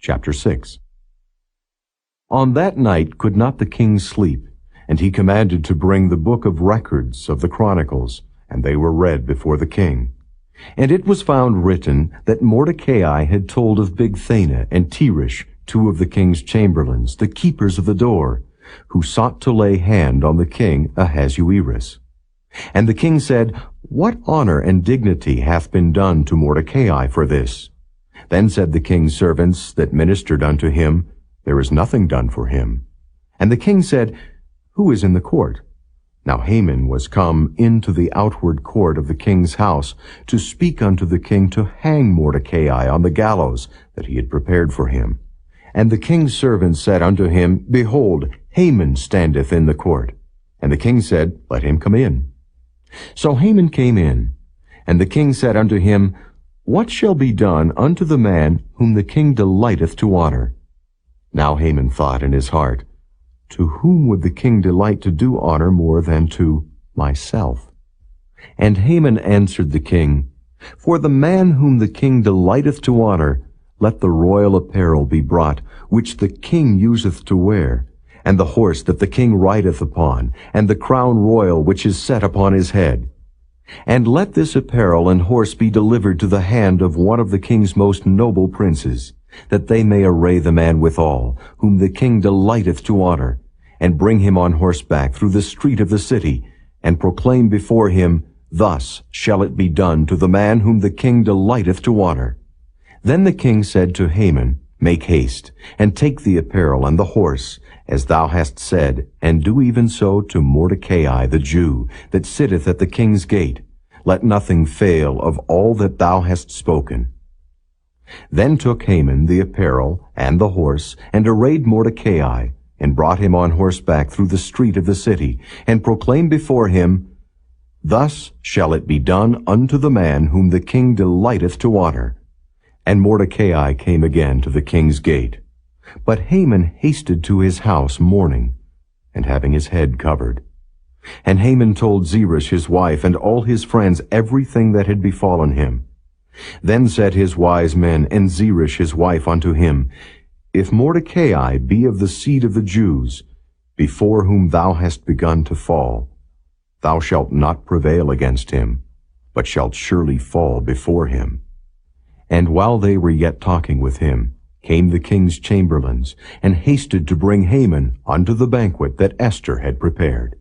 Chapter 6. On that night could not the king sleep, and he commanded to bring the book of records of the Chronicles, and they were read before the king. And it was found written that Mordecai had told of Bigthana and Teresh, two of the king's chamberlains, the keepers of the door, who sought to lay hand on the king Ahasuerus. And the king said, What honor and dignity hath been done to Mordecai for this? Then said the king's servants that ministered unto him, There is nothing done for him. And the king said, Who is in the court? Now Haman was come into the outward court of the king's house to speak unto the king to hang Mordecai on the gallows that he had prepared for him. And the king's servants said unto him, Behold, Haman standeth in the court. And the king said, Let him come in. So Haman came in, and the king said unto him, What shall be done unto the man whom the king delighteth to honor? Now Haman thought in his heart, To whom would the king delight to do honor more than to myself? And Haman answered the king, For the man whom the king delighteth to honor, let the royal apparel be brought, which the king useth to wear, and the horse that the king rideth upon, and the crown royal which is set upon his head. And let this apparel and horse be delivered to the hand of one of the king's most noble princes, that they may array the man withal, whom the king delighteth to honor, and bring him on horseback through the street of the city, and proclaim before him, Thus shall it be done to the man whom the king delighteth to honor. Then the king said to Haman, Make haste, and take the apparel and the horse, as thou hast said, and do even so to Mordecai the Jew, that sitteth at the king's gate. Let nothing fail of all that thou hast spoken. Then took Haman the apparel and the horse, and arrayed Mordecai, and brought him on horseback through the street of the city, and proclaimed before him, Thus shall it be done unto the man whom the king delighteth to honor. And Mordecai came again to the king's gate. But Haman hasted to his house mourning, and having his head covered. And Haman told Zeresh his wife and all his friends everything that had befallen him. Then said his wise men and Zeresh his wife unto him, If Mordecai be of the seed of the Jews, before whom thou hast begun to fall, thou shalt not prevail against him, but shalt surely fall before him. And while they were yet talking with him, came the king's chamberlains, and hasted to bring Haman unto the banquet that Esther had prepared.